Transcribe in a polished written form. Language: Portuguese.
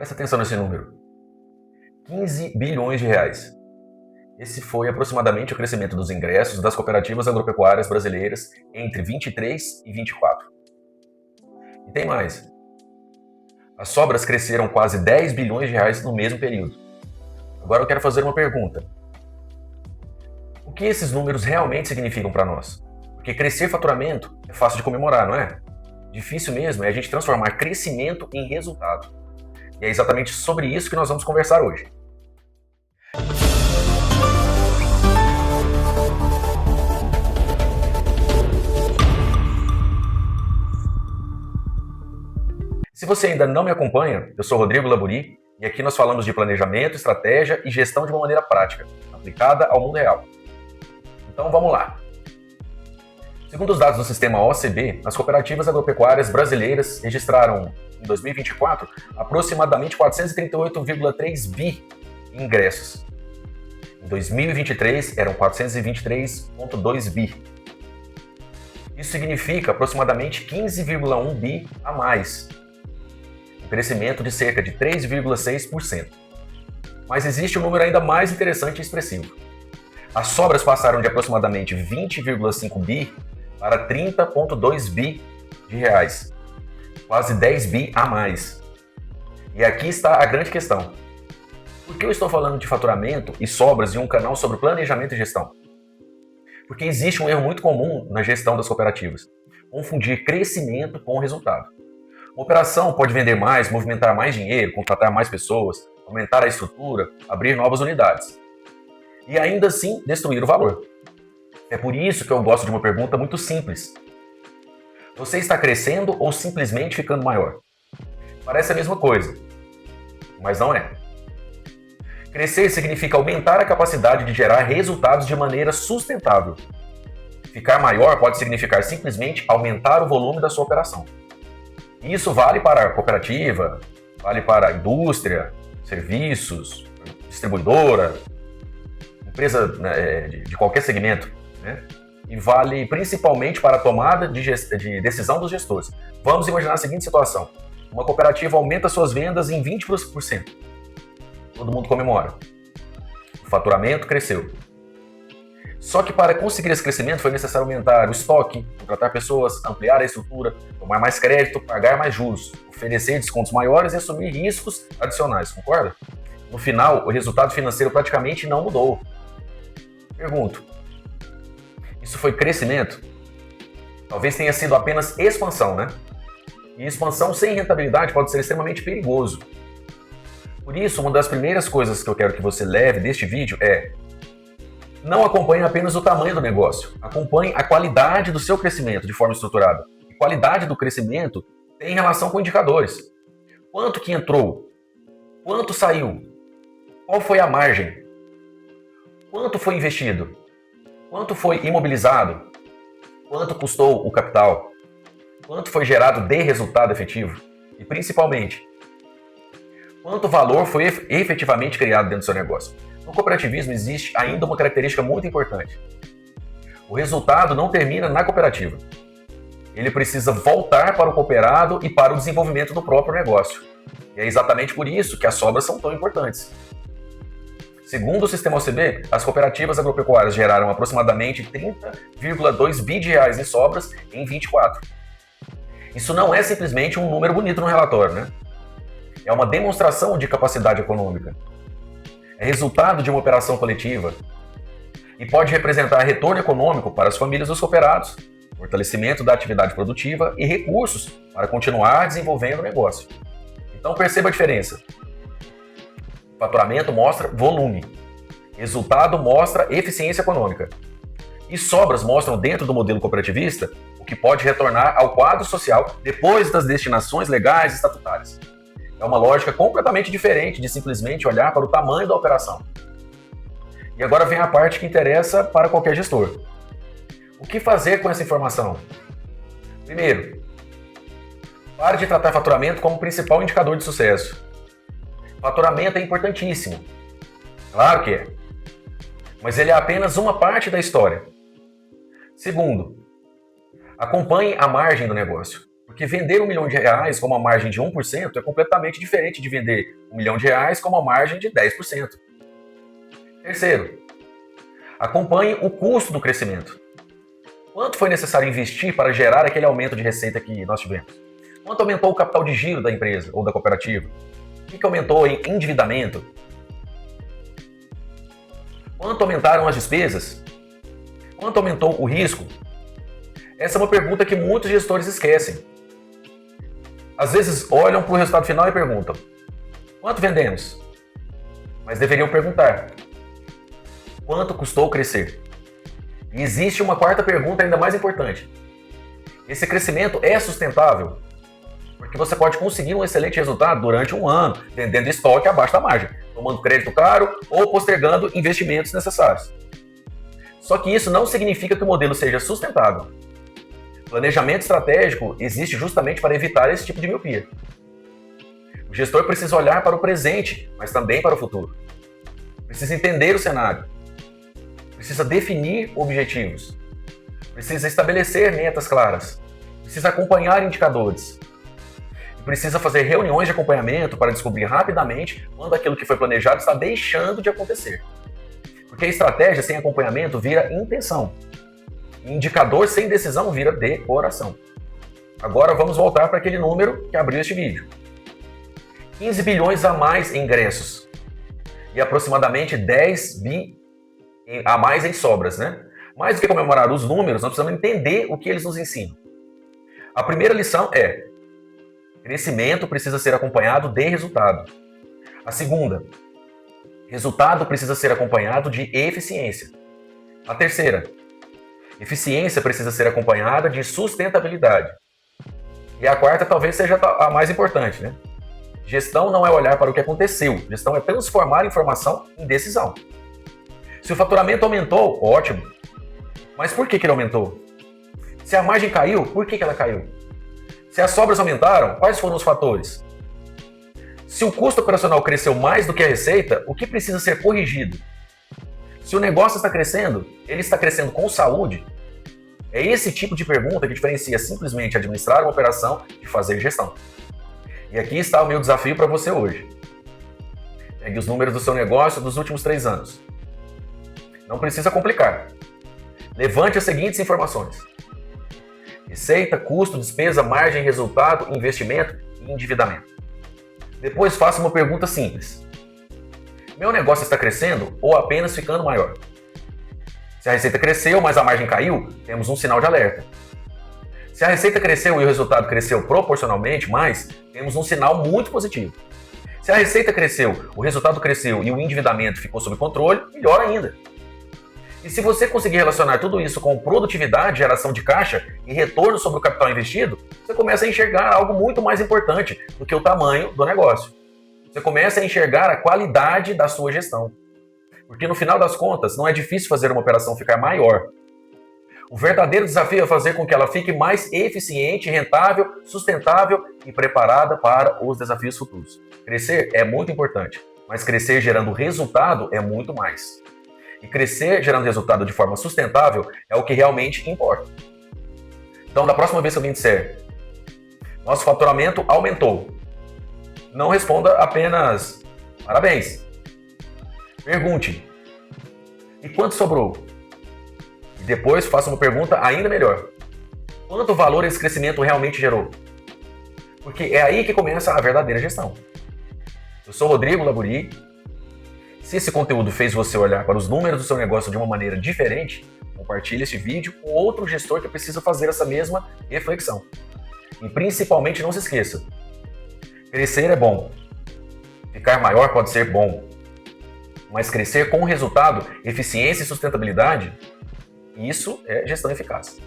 Presta atenção nesse número. 15 bilhões de reais. Esse foi aproximadamente o crescimento dos ingressos das cooperativas agropecuárias brasileiras entre 23 e 24. E tem mais. As sobras cresceram quase 10 bilhões de reais no mesmo período. Agora eu quero fazer uma pergunta. O que esses números realmente significam para nós? Porque crescer faturamento é fácil de comemorar, não é? Difícil mesmo é a gente transformar crescimento em resultado. E é exatamente sobre isso que nós vamos conversar hoje. Se você ainda não me acompanha, eu sou Rodrigo Laburi e aqui nós falamos de planejamento, estratégia e gestão de uma maneira prática, aplicada ao mundo real. Então vamos lá. Segundo os dados do sistema OCB, as cooperativas agropecuárias brasileiras registraram em 2024 aproximadamente 438,3 bi em ingressos. Em 2023 eram 423,2 bi. Isso significa aproximadamente 15,1 bi a mais. Crescimento de cerca de 3,6%. Mas existe um número ainda mais interessante e expressivo. As sobras passaram de aproximadamente 20,5 bi para 30,2 bi de reais. Quase 10 bi a mais. E aqui está a grande questão. Por que eu estou falando de faturamento e sobras em um canal sobre planejamento e gestão? Porque existe um erro muito comum na gestão das cooperativas: confundir crescimento com resultado. Uma operação pode vender mais, movimentar mais dinheiro, contratar mais pessoas, aumentar a estrutura, abrir novas unidades. E ainda assim destruir o valor. É por isso que eu gosto de uma pergunta muito simples. Você está crescendo ou simplesmente ficando maior? Parece a mesma coisa, mas não é. Crescer significa aumentar a capacidade de gerar resultados de maneira sustentável. Ficar maior pode significar simplesmente aumentar o volume da sua operação. Isso vale para a cooperativa, vale para a indústria, serviços, distribuidora, empresa de qualquer segmento, né? E vale principalmente para a tomada de decisão dos gestores. Vamos imaginar a seguinte situação: uma cooperativa aumenta suas vendas em 20%. Todo mundo comemora. O faturamento cresceu. Só que para conseguir esse crescimento foi necessário aumentar o estoque, contratar pessoas, ampliar a estrutura, tomar mais crédito, pagar mais juros, oferecer descontos maiores e assumir riscos adicionais, concorda? No final, o resultado financeiro praticamente não mudou. Pergunto, isso foi crescimento? Talvez tenha sido apenas expansão, né? E expansão sem rentabilidade pode ser extremamente perigoso. Por isso, uma das primeiras coisas que eu quero que você leve deste vídeo é: não acompanhe apenas o tamanho do negócio, acompanhe a qualidade do seu crescimento de forma estruturada. E qualidade do crescimento tem relação com indicadores. Quanto que entrou? Quanto saiu? Qual foi a margem? Quanto foi investido? Quanto foi imobilizado? Quanto custou o capital? Quanto foi gerado de resultado efetivo? E principalmente, quanto valor foi efetivamente criado dentro do seu negócio? No cooperativismo existe ainda uma característica muito importante. O resultado não termina na cooperativa. Ele precisa voltar para o cooperado e para o desenvolvimento do próprio negócio. E é exatamente por isso que as sobras são tão importantes. Segundo o sistema OCB, as cooperativas agropecuárias geraram aproximadamente 30,2 bi de reais em sobras em 24. Isso não é simplesmente um número bonito no relatório, né? É uma demonstração de capacidade econômica. É resultado de uma operação coletiva e pode representar retorno econômico para as famílias dos cooperados, fortalecimento da atividade produtiva e recursos para continuar desenvolvendo o negócio. Então perceba a diferença. Faturamento mostra volume, resultado mostra eficiência econômica e sobras mostram dentro do modelo cooperativista o que pode retornar ao quadro social depois das destinações legais e estatutárias. É uma lógica completamente diferente de simplesmente olhar para o tamanho da operação. E agora vem a parte que interessa para qualquer gestor. O que fazer com essa informação? Primeiro, pare de tratar faturamento como principal indicador de sucesso. Faturamento é importantíssimo. Claro que é. Mas ele é apenas uma parte da história. Segundo, acompanhe a margem do negócio. Porque vender R$1 milhão com uma margem de 1% é completamente diferente de vender R$1 milhão com uma margem de 10%. Terceiro, acompanhe o custo do crescimento. Quanto foi necessário investir para gerar aquele aumento de receita que nós tivemos? Quanto aumentou o capital de giro da empresa ou da cooperativa? O que aumentou em endividamento? Quanto aumentaram as despesas? Quanto aumentou o risco? Essa é uma pergunta que muitos gestores esquecem. Às vezes olham para o resultado final e perguntam: quanto vendemos? Mas deveriam perguntar: quanto custou crescer? E existe uma quarta pergunta ainda mais importante. Esse crescimento é sustentável? Porque você pode conseguir um excelente resultado durante um ano, vendendo estoque abaixo da margem, tomando crédito caro ou postergando investimentos necessários. Só que isso não significa que o modelo seja sustentável. Planejamento estratégico existe justamente para evitar esse tipo de miopia. O gestor precisa olhar para o presente, mas também para o futuro. Precisa entender o cenário. Precisa definir objetivos. Precisa estabelecer metas claras. Precisa acompanhar indicadores. E precisa fazer reuniões de acompanhamento para descobrir rapidamente quando aquilo que foi planejado está deixando de acontecer. Porque a estratégia sem acompanhamento vira intenção. Indicador sem decisão vira decoração. Agora vamos voltar para aquele número que abriu este vídeo. 15 bilhões a mais em ingressos e aproximadamente 10 bi a mais em sobras, né? Mais do que comemorar os números, nós precisamos entender o que eles nos ensinam. A primeira lição é: crescimento precisa ser acompanhado de resultado. A segunda: resultado precisa ser acompanhado de eficiência. A terceira: eficiência precisa ser acompanhada de sustentabilidade. E a quarta talvez seja a mais importante, né? Gestão não é olhar para o que aconteceu, gestão é transformar informação em decisão. Se o faturamento aumentou, ótimo. Mas por que ele aumentou? Se a margem caiu, por que ela caiu? Se as sobras aumentaram, quais foram os fatores? Se o custo operacional cresceu mais do que a receita, o que precisa ser corrigido? Se o negócio está crescendo, ele está crescendo com saúde? É esse tipo de pergunta que diferencia simplesmente administrar uma operação de fazer gestão. E aqui está o meu desafio para você hoje. Pegue os números do seu negócio dos últimos 3 anos. Não precisa complicar. Levante as seguintes informações: receita, custo, despesa, margem, resultado, investimento e endividamento. Depois faça uma pergunta simples: meu negócio está crescendo ou apenas ficando maior? Se a receita cresceu, mas a margem caiu, temos um sinal de alerta. Se a receita cresceu e o resultado cresceu proporcionalmente mais, temos um sinal muito positivo. Se a receita cresceu, o resultado cresceu e o endividamento ficou sob controle, melhor ainda. E se você conseguir relacionar tudo isso com produtividade, geração de caixa e retorno sobre o capital investido, você começa a enxergar algo muito mais importante do que o tamanho do negócio. Você começa a enxergar a qualidade da sua gestão. Porque no final das contas, não é difícil fazer uma operação ficar maior. O verdadeiro desafio é fazer com que ela fique mais eficiente, rentável, sustentável e preparada para os desafios futuros. Crescer é muito importante, mas crescer gerando resultado é muito mais. E crescer gerando resultado de forma sustentável é o que realmente importa. Então, da próxima vez que alguém disser: nosso faturamento aumentou, não responda apenas parabéns. Pergunte: e quanto sobrou? E depois faça uma pergunta ainda melhor: quanto valor esse crescimento realmente gerou? Porque é aí que começa a verdadeira gestão. Eu sou Rodrigo Laburi. Se esse conteúdo fez você olhar para os números do seu negócio de uma maneira diferente, compartilhe este vídeo com outro gestor que precisa fazer essa mesma reflexão. E principalmente não se esqueça: crescer é bom. Ficar maior pode ser bom. Mas crescer com resultado, eficiência e sustentabilidade, isso é gestão eficaz.